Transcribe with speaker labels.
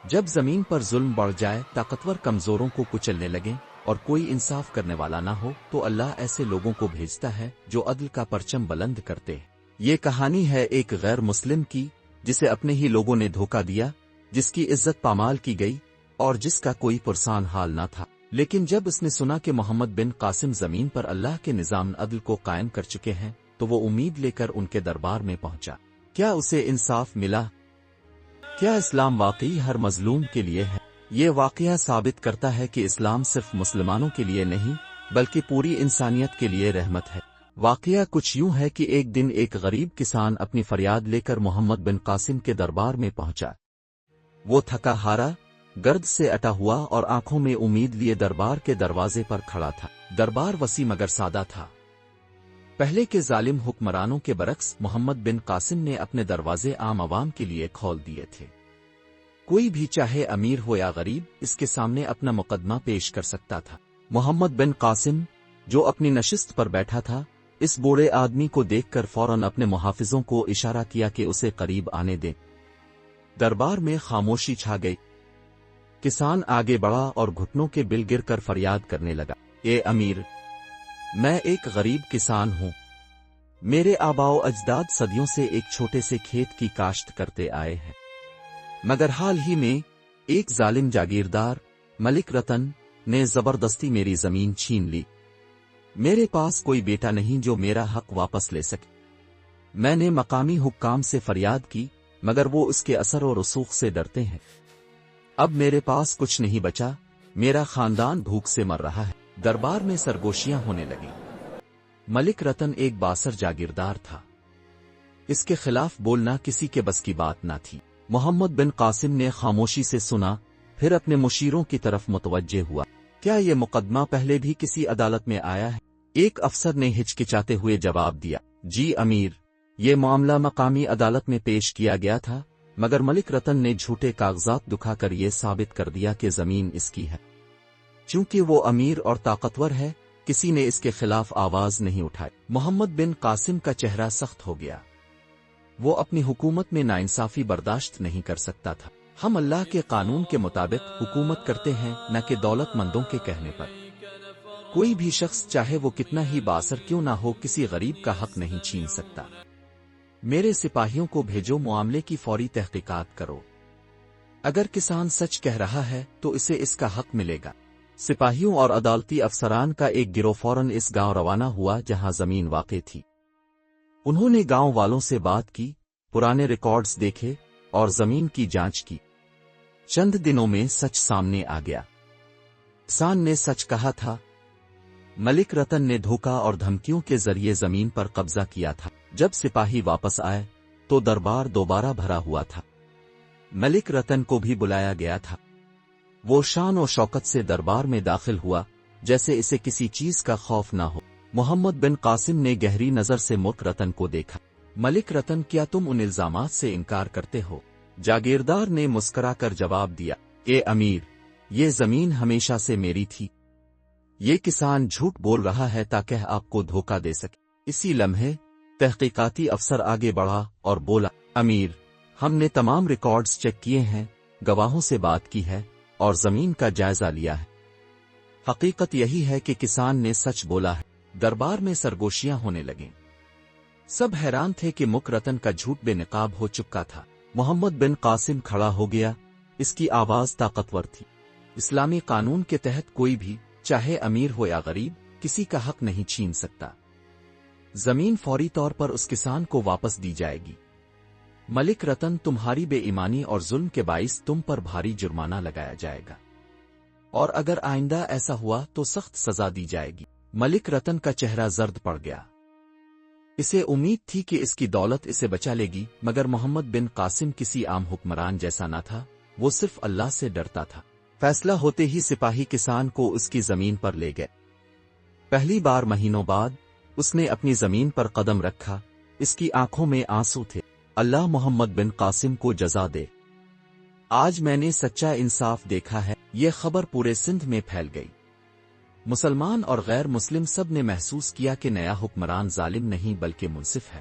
Speaker 1: جب زمین پر ظلم بڑھ جائے، طاقتور کمزوروں کو کچلنے لگیں اور کوئی انصاف کرنے والا نہ ہو، تو اللہ ایسے لوگوں کو بھیجتا ہے جو عدل کا پرچم بلند کرتے ہیں۔ یہ کہانی ہے ایک غیر مسلم کی، جسے اپنے ہی لوگوں نے دھوکہ دیا، جس کی عزت پامال کی گئی اور جس کا کوئی پرسان حال نہ تھا۔ لیکن جب اس نے سنا کہ محمد بن قاسم زمین پر اللہ کے نظام عدل کو قائم کر چکے ہیں، تو وہ امید لے کر ان کے دربار میں پہنچا۔ کیا اسے انصاف ملا؟ کیا اسلام واقعی ہر مظلوم کے لیے ہے؟ یہ واقعہ ثابت کرتا ہے کہ اسلام صرف مسلمانوں کے لیے نہیں بلکہ پوری انسانیت کے لیے رحمت ہے۔ واقعہ کچھ یوں ہے کہ ایک دن ایک غریب کسان اپنی فریاد لے کر محمد بن قاسم کے دربار میں پہنچا۔ وہ تھکا ہارا، گرد سے اٹا ہوا اور آنکھوں میں امید لیے دربار کے دروازے پر کھڑا تھا۔ دربار وسیع مگر سادہ تھا۔ پہلے کے ظالم حکمرانوں کے برعکس محمد بن قاسم نے اپنے دروازے عام عوام کے لیے کھول دیے تھے۔ کوئی بھی چاہے امیر ہو یا غریب اس کے سامنے اپنا مقدمہ پیش کر سکتا تھا۔ محمد بن قاسم جو اپنی نشست پر بیٹھا تھا، اس بوڑھے آدمی کو دیکھ کر فوراً اپنے محافظوں کو اشارہ کیا کہ اسے قریب آنے دیں۔ دربار میں خاموشی چھا گئی۔ کسان آگے بڑھا اور گھٹنوں کے بل گر کر فریاد کرنے لگا، اے امیر، میں ایک غریب کسان ہوں۔ میرے آباؤ اجداد صدیوں سے ایک چھوٹے سے کھیت کی کاشت کرتے آئے ہیں، مگر حال ہی میں ایک ظالم جاگیردار ملک رتن نے زبردستی میری زمین چھین لی۔ میرے پاس کوئی بیٹا نہیں جو میرا حق واپس لے سکے۔ میں نے مقامی حکام سے فریاد کی، مگر وہ اس کے اثر و رسوخ سے ڈرتے ہیں۔ اب میرے پاس کچھ نہیں بچا، میرا خاندان بھوک سے مر رہا ہے۔ دربار میں سرگوشیاں ہونے لگیں۔ ملک رتن ایک باصر جاگیردار تھا، اس کے خلاف بولنا کسی کے بس کی بات نہ تھی۔ محمد بن قاسم نے خاموشی سے سنا، پھر اپنے مشیروں کی طرف متوجہ ہوا۔ کیا یہ مقدمہ پہلے بھی کسی عدالت میں آیا ہے؟ ایک افسر نے ہچکچاتے ہوئے جواب دیا، جی امیر، یہ معاملہ مقامی عدالت میں پیش کیا گیا تھا، مگر ملک رتن نے جھوٹے کاغذات دکھا کر یہ ثابت کر دیا کہ زمین اس کی ہے۔ چونکہ وہ امیر اور طاقتور ہے، کسی نے اس کے خلاف آواز نہیں اٹھائی۔ محمد بن قاسم کا چہرہ سخت ہو گیا۔ وہ اپنی حکومت میں ناانصافی برداشت نہیں کر سکتا تھا۔ ہم اللہ کے قانون کے مطابق حکومت کرتے ہیں، نہ کہ دولت مندوں کے کہنے پر۔ کوئی بھی شخص چاہے وہ کتنا ہی بااثر کیوں نہ ہو، کسی غریب کا حق نہیں چھین سکتا۔ میرے سپاہیوں کو بھیجو، معاملے کی فوری تحقیقات کرو۔ اگر کسان سچ کہہ رہا ہے تو اسے اس کا حق ملے گا۔ سپاہیوں اور عدالتی افسران کا ایک گروہ فوراً اس گاؤں روانہ ہوا جہاں زمین واقع تھی۔ انہوں نے گاؤں والوں سے بات کی، پرانے ریکارڈز دیکھے اور زمین کی جانچ کی۔ چند دنوں میں سچ سامنے آ گیا۔ کسان نے سچ کہا تھا، ملک رتن نے دھوکہ اور دھمکیوں کے ذریعے زمین پر قبضہ کیا تھا۔ جب سپاہی واپس آئے تو دربار دوبارہ بھرا ہوا تھا۔ ملک رتن کو بھی بلایا گیا تھا۔ وہ شان و شوکت سے دربار میں داخل ہوا، جیسے اسے کسی چیز کا خوف نہ ہو۔ محمد بن قاسم نے گہری نظر سے ملک رتن کو دیکھا۔ ملک رتن، کیا تم ان الزامات سے انکار کرتے ہو؟ جاگیردار نے مسکرا کر جواب دیا، اے امیر، یہ زمین ہمیشہ سے میری تھی۔ یہ کسان جھوٹ بول رہا ہے تاکہ آپ کو دھوکہ دے سکے۔ اسی لمحے تحقیقاتی افسر آگے بڑھا اور بولا، امیر، ہم نے تمام ریکارڈز چیک کیے ہیں، گواہوں سے بات کی ہے اور زمین کا جائزہ لیا ہے۔ حقیقت یہی ہے کہ کسان نے سچ بولا ہے۔ دربار میں سرگوشیاں ہونے لگیں۔ سب حیران تھے کہ ملک رتن کا جھوٹ بے نقاب ہو چکا تھا۔ محمد بن قاسم کھڑا ہو گیا، اس کی آواز طاقتور تھی۔ اسلامی قانون کے تحت کوئی بھی، چاہے امیر ہو یا غریب، کسی کا حق نہیں چھین سکتا۔ زمین فوری طور پر اس کسان کو واپس دی جائے گی۔ ملک رتن، تمہاری بے ایمانی اور ظلم کے باعث تم پر بھاری جرمانہ لگایا جائے گا، اور اگر آئندہ ایسا ہوا تو سخت سزا دی جائے گی۔ ملک رتن کا چہرہ زرد پڑ گیا۔ اسے امید تھی کہ اس کی دولت اسے بچا لے گی، مگر محمد بن قاسم کسی عام حکمران جیسا نہ تھا، وہ صرف اللہ سے ڈرتا تھا۔ فیصلہ ہوتے ہی سپاہی کسان کو اس کی زمین پر لے گئے۔ پہلی بار مہینوں بعد اس نے اپنی زمین پر قدم رکھا، اس کی آنکھوں میں آنسو تھے۔ اللہ محمد بن قاسم کو جزا دے، آج میں نے سچا انصاف دیکھا ہے۔ یہ خبر پورے سندھ میں پھیل گئی۔ مسلمان اور غیر مسلم سب نے محسوس کیا کہ نیا حکمران ظالم نہیں بلکہ منصف ہے۔